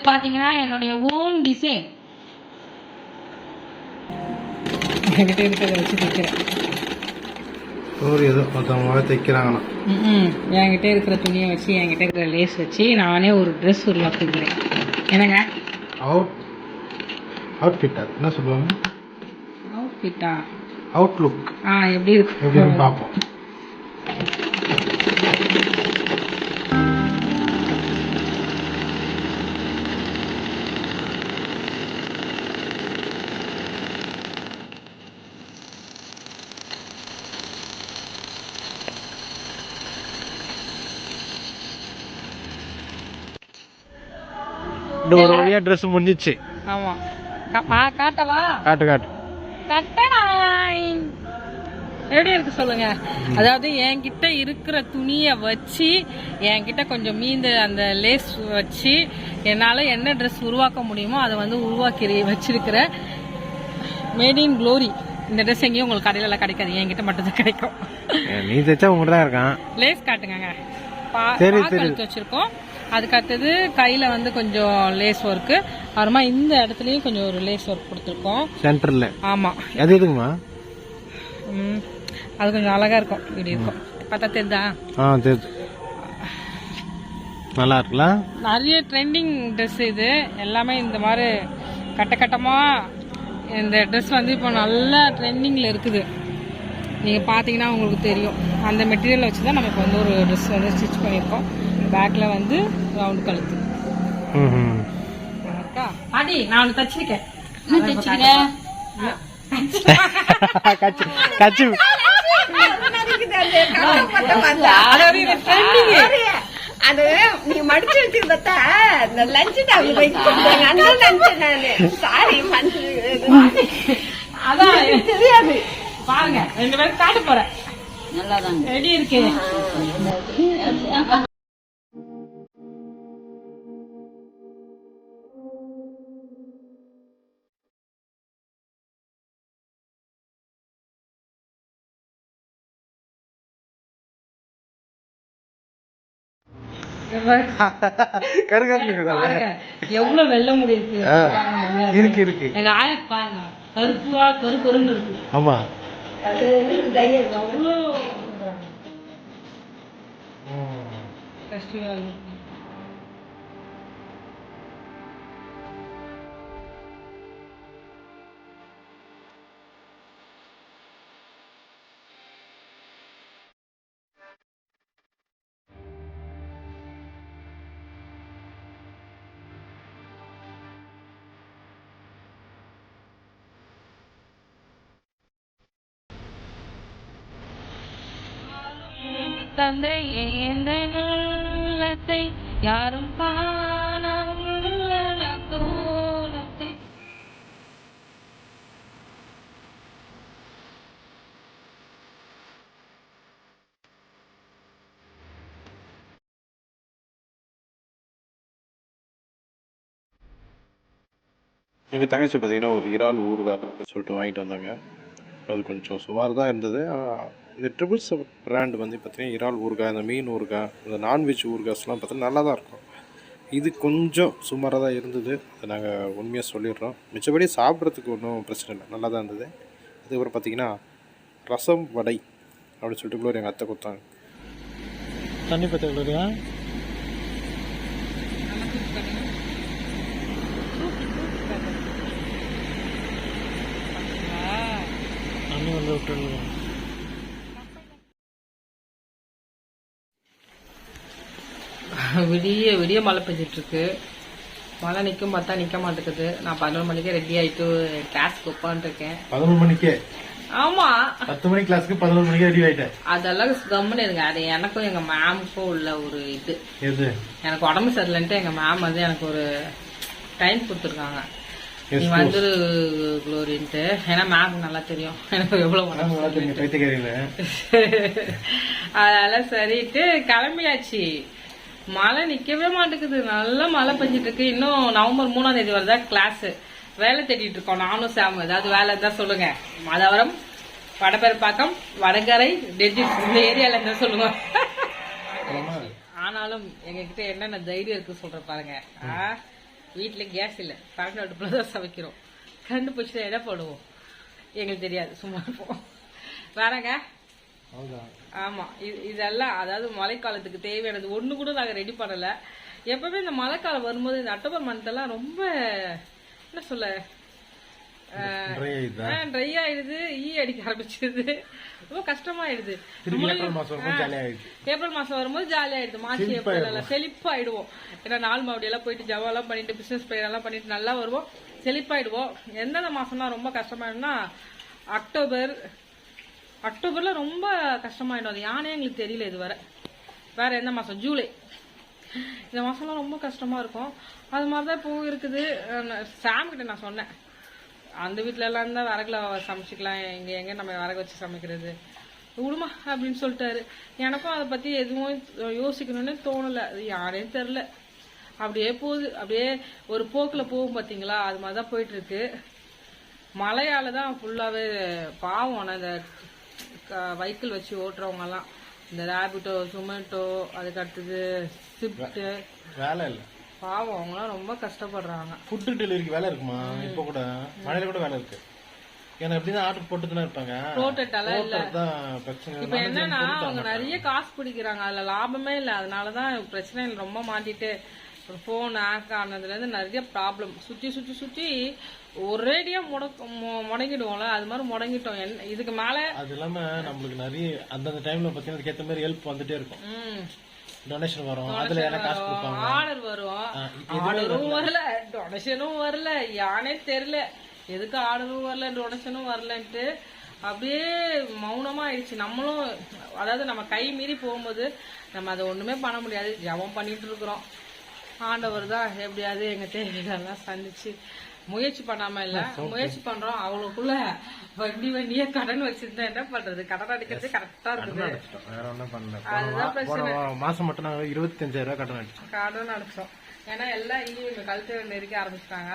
பார்த்தீங்கன்னா என்னுடைய own design என்கிட்ட இருக்கிறத வச்சு தைக்கிறேன். ஏதோ மற்றவங்க தைக்கிறாங்கண்ணா. என்கிட்ட இருக்கிற துணியை வச்சு என்கிட்ட இருக்கிற லேஸ் வச்சு நானே ஒரு ட்ரெஸ் உருவாக்குகிறேன். என்னங்க அவுட்ஃபிட்டா என்ன சொல்லுவாங்க? அவுட்ஃபிட்டா அவுட்லுக். எப்படி இருக்கு பார்ப்போம். ஒரு வழியா ட்ரெஸ் முடிஞ்சிச்சு. ஆமா காட்டவா? காட்டு எப்படி இருக்கு சொல்லுங்க. அதாவது என்கிட்ட இருக்கிற துணியை வச்சு என்கிட்ட கொஞ்சம் மீந்த அந்த லேஸ் வச்சு என்னால் என்ன ட்ரெஸ் உருவாக்க முடியுமோ அதை வந்து உருவாக்கி வச்சிருக்கிற மேட் இன் க்ளோரி. இந்த ட்ரெஸ் எங்கேயும் உங்களுக்கு கடையில எல்லாம் கிடைக்காது, என்கிட்ட மட்டும் தான் கிடைக்கும். நீ தைச்சா உங்கள்கிட்ட தான் இருக்கான். லேஸ் காட்டுங்க. கழுத்து வச்சிருக்கோம். அதுக்கு அடுத்தது கையில வந்து கொஞ்சம் லேஸ் ஒர்க்கு, அப்புறமா இந்த இடத்துலயும் கொஞ்சம் ஒரு லேஸ் ஒர்க் கொடுத்துருக்கோம் சென்டர்ல. ஆமா, அது எதுக்குமா? அது கொஞ்சம் அழகா இருக்கும். இப்படி இருக்கும், பார்த்தா தெரியுதா? தெரியுது, நல்லா இருக்குல்ல. நிறைய ட்ரெண்டிங் ட்ரெஸ் இது எல்லாமே. இந்த மாதிரி கட்டமா இந்த ட்ரெஸ் வந்து இப்போ நல்லா ட்ரெண்டிங்ல இருக்குது. நீங்க பாத்தீங்கன்னா உங்களுக்கு தெரியும். அந்த மெட்டீரியல் வச்சுதான் நம்ம இப்போ வந்து ஒரு ட்ரெஸ் வந்து ஸ்டிச் பண்ணியிருக்கோம். பேக்ல வந்து ரவுண்ட் கழுத்து. பாடி நான் ஒன்று தச்சிருக்கேன். அது நீ மடிச்சு வச்சிருந்தா இந்த லஞ்ச் அதான் தெரியாது. பாருங்க, 2 பேரும் காட்ட போறேன். நல்லாதான் ரெடி இருக்கு. எவ்வளவு வெள்ள முடியுது இருக்கு. எங்க ஆயா பாருங்க, கருப்புவா கருன்னு இருக்கு. ஆமா, அவ்வளோ கஷ்டம். தந்தை எந்த உள்ளத்தை யாரும் காணோலத்தை. எங்கள் தங்கச்சி பார்த்தீங்கன்னா ஒரு இறால் ஊறுகாய் சொல்லிட்டு வாங்கிட்டு வந்தாங்க. அது கொஞ்சம் சுமார் தான் இருந்தது. இது 777 பிராண்ட் வந்து பார்த்தீங்கன்னா இறால் ஊறுகாய், இந்த மீன் ஊறுகாய், இந்த நான்வெஜ் ஊறுகாய்ஸ்லாம் பார்த்தீங்கன்னா நல்லா தான் இருக்கும். இது கொஞ்சம் சுமாராக தான் இருந்தது, அதை நாங்கள் உண்மையாக சொல்லிடுறோம். மிச்சபடி சாப்பிட்றதுக்கு ஒன்றும் பிரச்சனை இல்லை, நல்லா தான் இருந்தது. அதுக்கப்புறம் பார்த்தீங்கன்னா ரசம் வடை அப்படின்னு சொல்லிட்டு கூட எங்கள் அத்தை கொடுத்தாங்க. தண்ணி பற்றி எவ்வளோயா? தண்ணி வந்து விட்டு விடிய விடிய மழை பெஞ்சிட்டு இருக்கு. மழை நிற்கும் பார்த்தா நிற்க மாட்டேங்குது. நான் 11 மணிக்கே ரெடி ஆகிட்டு கிளாஸ்க்கு உட்காந்துருக்கேன். 11 மணிக்கே? ஆமா, 10 மணி கிளாஸ்க்கு 11 மணிக்கே ரெடி ஆகிட்டேன். அதெல்லாம் கம்முன்னு இருங்க. அது எனக்கும் எங்க மேமுக்கும் உள்ள ஒரு இது. எது? எனக்கு உடம்பு சரியில்லைன்ட்டு எங்க மேம் வந்து எனக்கு ஒரு டைம் கொடுத்துருக்காங்க. நீ வந்து க்ளோரின்ட்டு. ஏன்னா மேம் நல்லா தெரியும் எனக்கு எவ்வளவு அதனால சரிட்டு கிளம்பியாச்சு. மழை நிக்கவே மாட்டேங்குது, நல்லா மழை பெஞ்சிட்டு இருக்கு. இன்னும் நவம்பர் 3ஆம் தேதி வரதா கிளாஸ். வேலை தேடிட்டு இருக்கோம் நானும் சாம். ஏதாவது வேலை இருந்தா சொல்லுங்க. மாதவரம், வடபெருப்பாக்கம், வடகரை, டெஜிட் இந்த ஏரியால இருந்தா சொல்லுங்க. ஆனாலும் எங்ககிட்ட என்னென்ன தைரியம் இருக்கு சொல்ற பாருங்க. வீட்டில் கேஸ் இல்லை, கரண்ட் அடுப்பில் தான் சமைக்கிறோம். கரண்ட் போச்சுன்னா என்ன பண்ணுவோம் எங்களுக்கு தெரியாது, சும்மா இருப்போம். வேறங்க ஆமாம், இதெல்லாம் அதாவது மழைக்காலத்துக்கு தேவையானது ஒன்று கூட நாங்கள் ரெடி பண்ணலை. எப்பவுமே இந்த மழைக்காலம் வரும்போது இந்த அக்டோபர் மந்த்தெல்லாம் ரொம்ப என்ன சொல்ல ட்ரை ஆயிடுது, அடிக்க ஆரம்பிச்சிருது, ரொம்ப கஷ்டமாயிடுது. ஏப்ரல் மாசம் வரும்போது ஜாலி ஆயிடுது. மார்ச் ஏப்ரல் எல்லாம் செழிப்பாயிடுவோம். ஏன்னா நாள் மறுபடியெல்லாம் போயிட்டு ஜவாலாம் பண்ணிட்டு பிசினஸ் எல்லாம் பண்ணிட்டு நல்லா வருவோம், செழிப்பாயிடுவோம். எந்தெந்த மாசம்லாம் ரொம்ப கஷ்டமாயிடும்னா அக்டோபர்ல ரொம்ப கஷ்டமாயிடும். அது யானே எங்களுக்கு தெரியல இதுவரை. வேற எந்த மாசம்? ஜூலை. இந்த மாசம்லாம் ரொம்ப கஷ்டமா இருக்கும். அது மாதிரிதான் இப்போ இருக்குது. சாம் கிட்ட நான் சொன்னேன், அந்த வீட்டுல எல்லாம் இருந்தா விறகுல சமைச்சிக்கலாம், எங்க நம்ம விறகு வச்சு சமைக்கிறது, விடுமா அப்படின்னு சொல்லிட்டாரு. எனக்கும் அதை பத்தி எதுவும் யோசிக்கணும்னு தோணல. அது யாரையும் தெரியல, அப்படியே போகுது. அப்படியே ஒரு போக்குல போகும் பாத்தீங்களா, அது மாதிரிதான் போயிட்டு இருக்கு. மழையால தான் ஃபுல்லாவே பாவம். இந்த வெஹிக்கிள் வச்சு ஓட்டுறவங்க எல்லாம், இந்த ரேபிட்டோ, சுமேட்டோ, அதுக்கு அடுத்தது ஸ்விஃப்ட், வேலை இல்லை பாவம், அவங்களாம் ரொம்ப கஷ்டப்படுறாங்க. ஃபுட் டெலிவரிக்கு வேலை இருக்குமா? இப்போ கூட மழையில கூட வேலை இருக்கு. ஏன்னா எப்படிதான் ஆர்டர் போட்டுதான் இருப்பாங்க. இப்ப என்னன்னா அவங்க நிறைய காசு பிடிக்கிறாங்க, அதுல லாபமே இல்லை. அதனாலதான் பிரச்சனை ரொம்ப மாட்டிட்டு போன் ஹேக் ஆனதுல இருந்து நிறைய ப்ராப்ளம். சுத்தி ஒரேடியா முடங்கிடுவோம்ல, அது மாதிரி முடங்கிட்டோம். இதுக்கு மேல அது இல்லாம நம்மளுக்கு நிறைய அந்தந்த டைம்ல பாத்தீங்கன்னா ஏத்த மாதிரி ஹெல்ப் வந்துட்டே இருக்கும். டொனேஷன் வரும், அதுல எனக்கு காசு கொடுப்பாங்க, ஆர்டர் வரும். ஆர்டரும் வரல, டொனேஷனும் வரல, யானே தெரியல எதுக்கு ஆர்டரும் வரல, டொனேஷனும் வரலன்ட்டு அப்படியே மௌனமா ஆயிடுச்சு. நம்மளும் அதாவது நம்ம கை மீறி போகும்போது நம்ம அதை ஒண்ணுமே பண்ண முடியாது. ஜபம் பண்ணிட்டு இருக்கிறோம். ஆண்டவர் தான் எப்படியாவது எங்க தேவைகளெல்லாம் சந்திச்சு, முயற்சி பண்ணாம இல்ல, முயற்சி பண்றோம். அவங்களுக்குள்ள வண்டியா கடன் வச்சிருந்தா என்ன பண்றது? கடன் அடிக்கிறது கரெக்டா இருக்குது. அதுதான் பிரச்சனை. மாசம் மட்டும் நாங்க 25,000 கடன் அடிச்சோம். ஏன்னா எல்லாம் இங்க கழுத்து நெருக்க ஆரம்பிச்சிட்டாங்க.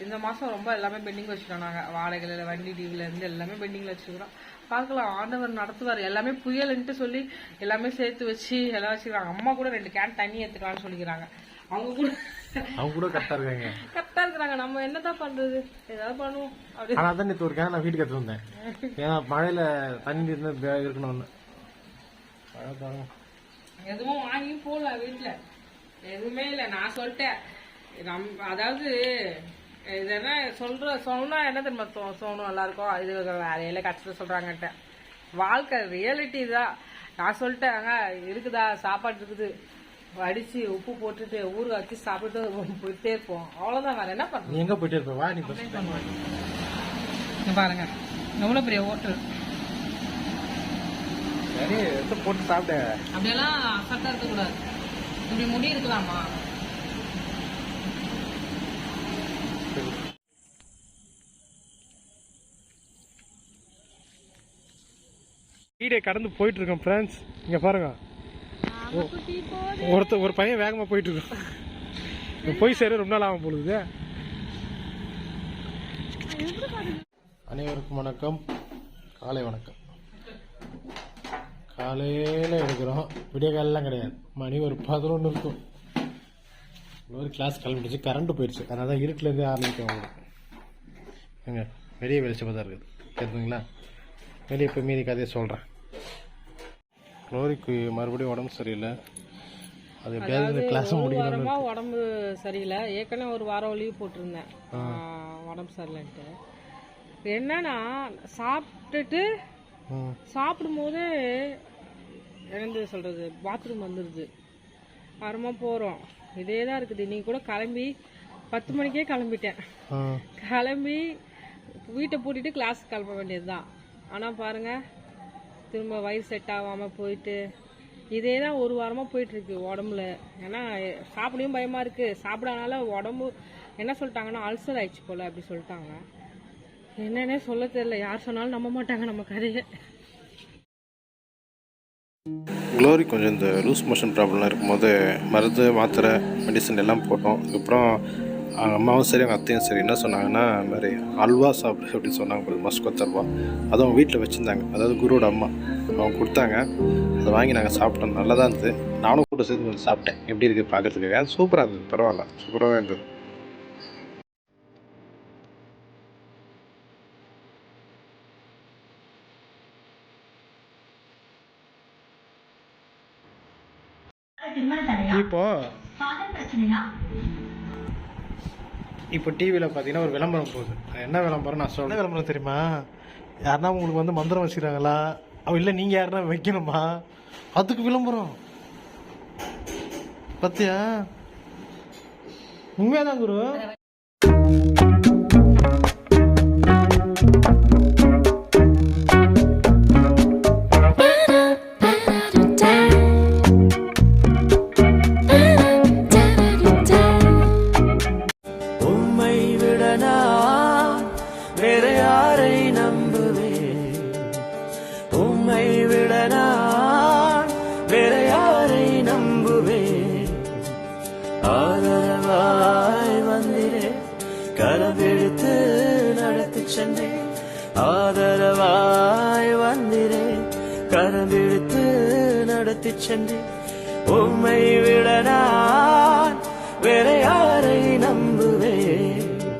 இந்த மாசம் ரொம்ப எல்லாமே பெண்டிங் வச்சுட்டோம். நாங்க வாடகைல, வண்டி டிவில இருந்து எல்லாமே பெண்டிங்ல வச்சுக்கிறோம். பார்க்கலாம், ஆண்டவர் நடத்துவார். எல்லாமே புயல்ன்ட்டு சொல்லி எல்லாமே சேர்த்து வச்சு எல்லாம் வச்சுக்கிறாங்க. அம்மா கூட 2 கேன் தண்ணி எடுத்துக்கலாம்னு சொல்லிக்கிறாங்க. அவங்க கூட கரெக்டா இருக்காங்க. நம்ம என்னதான் பண்றது? ஏதாவது பண்ணுவோம். அதான் நேற்று ஒரு கேன் நான் வீட்டுக்கு எடுத்து வந்தேன். ஏன்னா மழையில தண்ணி இருக்கணும்னு எதுவும் வாங்கி போல வீட்டுல எதுவுமே இல்ல. நான் சொல்லிட்டேன், அதாவது இதெல்லாம் சொன்னா என்ன தெரியுமா தோணும் எல்லாருக்கும், இது வேலையில கஷ்டத்தை சொல்றாங்கட்ட. வாழ்க்கை ரியாலிட்டி தான். நான் சொல்லிட்டேன், இருக்குதா சாப்பாடு இருக்குது, வடிச்சு உப்பு போட்டுட்டு ஊறுகாய் வச்சு சாப்பிட்டு போயிட்டே இருப்போம். அவ்வளவுதான், வேற என்ன பண்ணுவோம்? எங்க போயிட்டே இருப்போம். வா, நீ பாருங்க எவ்வளவு பெரிய ஹோட்டல் போட்டு சாப்பிட்ட. அப்படியெல்லாம் அசட்டா இருக்க கூடாது. இப்படி முடி இருக்கலாமா? வீடே கடந்து போயிட்டு இருக்கோம் ஃப்ரெண்ட்ஸ். இங்க பாருங்க, ஒரு பையன் வேகமா போயிட்டு இருக்கோம். போய் சேர ரொம்ப நாள் ஆகும் பொழுது. அனைவருக்கும் வணக்கம், காலை வணக்கம். காலையில எடுக்கிறோம், விடிய காலெல்லாம் கிடையாது. மணி ஒரு 11 இருக்கும். ஒரு கிளாஸ் கிளம்பிடுச்சு, கரண்ட் போயிடுச்சு. அதனால தான் இருட்டுல இருந்து ஆரம்பிக்கும். எங்க வெளியே வெளிச்சமாக தான் இருக்குது, கேட்குதுங்களா? வெளியே இப்போ மீதி கதையை சொல்கிறேன். குளோரிக்கு மறுபடியும் உடம்பு சரியில்லை. அது எப்படியாவது கிளாஸ் முடிக்கணும். உடம்பு சரியில்லை. ஏற்கனவே ஒரு வாரம் லீவ் போட்டிருந்தேன் உடம்பு சரியில்லைன்ட்டு. என்னன்னா சாப்பிட்டுட்டு சாப்பிடும்போது என்ன சொல்றது, பாத்ரூம் வந்துடுது. அப்புறமா போறோம், இதே தான் இருக்குது. இன்னைக்கு கூட கிளம்பி 10 மணிக்கே கிளம்பிட்டேன். கிளம்பி வீட்டை பூட்டிட்டு கிளாஸ் கிளம்ப வேண்டியதுதான். ஆனா பாருங்க, திரும்ப வயிறு செட் ஆகாம போயிட்டு இதே தான் ஒரு வாரமா போயிட்டு இருக்கு உடம்புல. ஏன்னா சாப்பிடவும் பயமா இருக்கு. சாப்பிடாதனால உடம்பு என்ன சொல்லிட்டாங்கன்னா அல்சர் ஆயிடுச்சு போல அப்படி சொல்லிட்டாங்க. என்னன்னே சொல்ல தெரியல. யார் சொன்னாலும் நம்ப மாட்டாங்க நம்ம கதையை. குளோரி கொஞ்சம் இந்த லூஸ் மோஷன் ப்ராப்ளம்லாம் இருக்கும்போது மருந்து மாத்திரை மெடிசன் எல்லாம் போட்டோம். அதுக்கப்புறம் அம்மாவும் சரி அவங்க அத்தையும் சரி என்ன சொன்னாங்கன்னா, இந்த மாதிரி அல்வா சாப்பிடு அப்படின்னு சொன்னாங்க. மஸ்கொத் அல்வா, அது அவங்க வீட்டில் வச்சுருந்தாங்க. அதாவது குருவோட அம்மா அவங்க கொடுத்தாங்க. அதை வாங்கி நாங்கள் சாப்பிட்டோம். நல்லா தான் இருந்தது. நானும் கூட சேர்ந்து கொஞ்சம் சாப்பிட்டேன். எப்படி இருக்குது பார்க்குறதுக்காக. சூப்பராக இருந்தது, பரவாயில்ல, சூப்பராக இருந்தது. இப்போ டிவியில் பார்த்தீங்கன்னா ஒரு விளம்பரம் போகுது. அது என்ன விளம்பரம் நான் சொல்ல விளம்பரம் தெரியுமா? யாருன்னா உங்களுக்கு வந்து மந்திரம் வச்சுக்கிறாங்களா, இல்லை நீங்கள் யாருன்னா வைக்கணுமா, அதுக்கு விளம்பரம். பத்தியா? உண்மையாதான் குரு. உம்மை விடனா வேற யாரை நம்புவேன்? உம்மை விடனா வேற யாரை நம்புவேன்? ஆதரவாய் வந்திரே, கரபிடித்து நடத்தி சென்றேன். ஆதரவாய் வந்திரே, கரபிடித்து நடத்தி சென்றேன். உம்மை விடனா வேற யாரை நம்ப